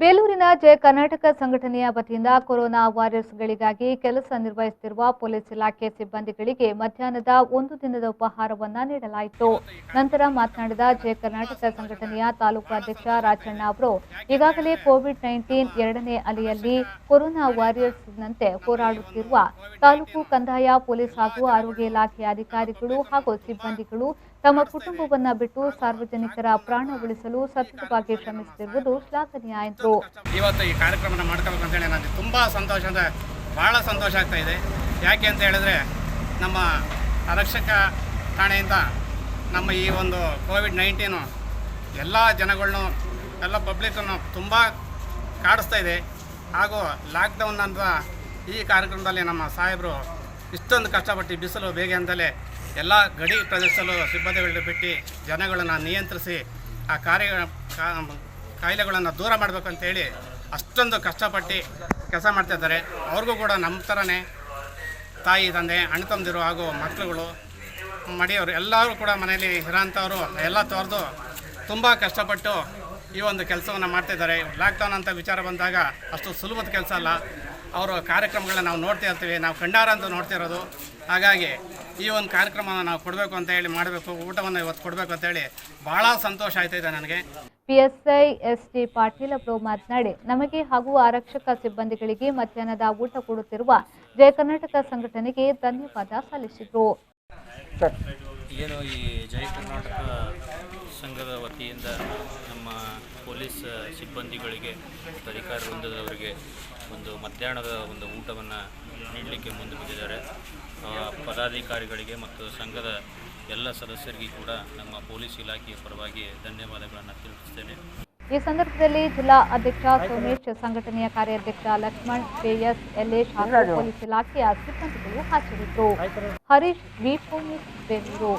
ಬೇಲೂರಿನ ಜಯ ಕರ್ನಾಟಕ ಸಂಘಟನೆಯ ವತಿಯಿಂದ ಕೊರೋನಾ ವಾರಿಯರ್ಸ್ಗಳಿಗಾಗಿ ಕೆಲಸ ನಿರ್ವಹಿಸುತ್ತಿರುವ ಪೊಲೀಸ್ ಇಲಾಖೆ ಸಿಬ್ಬಂದಿಗಳಿಗೆ ಮಧ್ಯಾಹ್ನದ ಒಂದು ದಿನದ ಉಪಹಾರವನ್ನು ನೀಡಲಾಯಿತು. ನಂತರ ಮಾತನಾಡಿದ ಜಯ ಕರ್ನಾಟಕ ಸಂಘಟನೆಯ ತಾಲೂಕು ಅಧ್ಯಕ್ಷ ರಾಜಣ್ಣ ಅವರು, ಈಗಾಗಲೇ ಕೋವಿಡ್-19 ಎರಡನೇ ಅಲೆಯಲ್ಲಿ ಕೊರೋನಾ ವಾರಿಯರ್ಸ್ನಂತೆ ಹೋರಾಡುತ್ತಿರುವ ತಾಲೂಕು ಕಂದಾಯ, ಪೊಲೀಸ್ ಹಾಗೂ ಆರೋಗ್ಯ ಇಲಾಖೆಯ ಅಧಿಕಾರಿಗಳು ಹಾಗೂ ಸಿಬ್ಬಂದಿಗಳು ತಮ್ಮ ಕುಟುಂಬವನ್ನ ಬಿಟ್ಟು ಸಾರ್ವಜನಿಕರ ಪ್ರಾಣ ಉಳಿಸಲು ಸತತವಾಗಿ ಶ್ರಮಿಸುತ್ತಿರುವುದು ಶ್ಲಾಘನೀಯ ಎಂದರು. ಇವತ್ತು ಈ ಕಾರ್ಯಕ್ರಮ ಮಾಡ್ಕೋಬೇಕು ಅಂತೇಳಿ ನನಗೆ ತುಂಬ ಸಂತೋಷ, ಅಂದರೆ ಭಾಳ ಸಂತೋಷ ಆಗ್ತಾ ಇದೆ. ಯಾಕೆ ಅಂತ ಹೇಳಿದ್ರೆ ನಮ್ಮ ಆರಕ್ಷಕ ಠಾಣೆಯಿಂದ ನಮ್ಮ ಈ ಒಂದು ಕೋವಿಡ್-19 ಎಲ್ಲ ಜನಗಳನ್ನೂ ಎಲ್ಲ ಪಬ್ಲಿಕ್ಕನ್ನು ತುಂಬ ಕಾಡಿಸ್ತಾ ಇದೆ. ಹಾಗೂ ಲಾಕ್ಡೌನ್ ಅಂತ ಈ ಕಾರ್ಯಕ್ರಮದಲ್ಲಿ ನಮ್ಮ ಸಾಹೇಬರು ಇಷ್ಟೊಂದು ಕಷ್ಟಪಟ್ಟು ಬಿಸಿಲು ಬೇಗ ಅಂತಲೇ ಎಲ್ಲ ಗಡಿ ಪ್ರದೇಶದಲ್ಲೂ ಸಿಬ್ಬಂದಿಗಳನ್ನ ಬಿಟ್ಟು ಜನಗಳನ್ನು ನಿಯಂತ್ರಿಸಿ ಆ ಕಾಯಿಲೆಗಳನ್ನು ದೂರ ಮಾಡಬೇಕಂತೇಳಿ ಅಷ್ಟೊಂದು ಕಷ್ಟಪಟ್ಟು ಕೆಲಸ ಮಾಡ್ತಾಯಿದ್ದಾರೆ. ಅವ್ರಿಗೂ ಕೂಡ ನಮ್ಮ ಥರನೇ ತಾಯಿ, ತಂದೆ, ಅಣ್ಣ ತಮ್ಮದಿರು ಹಾಗೂ ಮಕ್ಕಳುಗಳು, ಮಡಿಯವರು ಎಲ್ಲರೂ ಕೂಡ ಮನೆಯಲ್ಲಿ ಇರೋಂಥವ್ರು ಎಲ್ಲ ತೊರೆದು ತುಂಬ ಕಷ್ಟಪಟ್ಟು ಈ ಒಂದು ಕೆಲಸವನ್ನು ಮಾಡ್ತಾಯಿದ್ದಾರೆ. ಲಾಕ್ಡೌನ್ ಅಂತ ವಿಚಾರ ಬಂದಾಗ ಅಷ್ಟು ಸುಲಭದ ಕೆಲಸ ಅಲ್ಲ. ಅವರು ಕಾರ್ಯಕ್ರಮಗಳನ್ನ ನಾವು ನೋಡ್ತಾ ಇರ್ತೀವಿ, ನಾವು ಕಣ್ಣಾರ ಅಂತ ನೋಡ್ತಿರೋದು. ಹಾಗಾಗಿ ಈ ಒಂದು ಕಾರ್ಯಕ್ರಮವನ್ನು ನಾವು ಕೊಡಬೇಕು ಅಂತ ಹೇಳಿ ಮಾಡಬೇಕು, ಊಟವನ್ನು ಇವತ್ತು ಕೊಡಬೇಕು ಅಂತೇಳಿ ಭಾಳ ಸಂತೋಷ ಆಯ್ತಾಯಿದೆ ನನಗೆ. PSI ST ಪಾಟೀಲ್ ಅವರು ಮಾತನಾಡಿ, ನಮಗೆ ಹಾಗೂ ಆರಕ್ಷಕ ಸಿಬ್ಬಂದಿಗಳಿಗೆ ಮಧ್ಯಾಹ್ನದ ಊಟ ಕೊಡುತ್ತಿರುವ ಜಯ ಕರ್ನಾಟಕ ಸಂಘಟನೆಗೆ ಧನ್ಯವಾದ ಸಲ್ಲಿಸಿದರು. ಏನು ಈ ಜಯ ಕರ್ನಾಟಕ ಸಂಘದ ವತಿಯಿಂದ ನಮ್ಮ ಪೊಲೀಸ್ ಸಿಬ್ಬಂದಿಗಳಿಗೆ, ಅಧಿಕಾರಿ ವೃಂದದವರಿಗೆ ಒಂದು ಮಧ್ಯಾಹ್ನದ ಒಂದು ಊಟವನ್ನು ನೀಡಲಿಕ್ಕೆ ಮುಂದೆ ಬಂದಿದ್ದಾರೆ. ಪದಾಧಿಕಾರಿಗಳಿಗೆ ಮತ್ತು ಸಂಘದ ಎಲ್ಲ ಸದಸ್ಯರಿಗೆ ಕೂಡ ನಮ್ಮ ಪೊಲೀಸ್ ಇಲಾಖೆಯ ಪರವಾಗಿ ಧನ್ಯವಾದಗಳನ್ನು ತಿಳಿಸುತ್ತೇನೆ. ಈ ಸಂದರ್ಭದಲ್ಲಿ ಜಿಲ್ಲಾ ಅಧ್ಯಕ್ಷ ಸೋಮೇಶ್, ಸಂಘಟನೆಯ ಕಾರ್ಯಾಧ್ಯಕ್ಷ ಲಕ್ಷ್ಮಣ್, JS, LH ಹಾಗೂ ಪೊಲೀಸ್ ಇಲಾಖೆಯ ಸಿಬ್ಬಂದಿಗಳು ಹಾಜರಿದ್ದರು. ಹರೀಶ್, ವಿ4 ನ್ಯೂಸ್, ಬೆಂಗಳೂರು.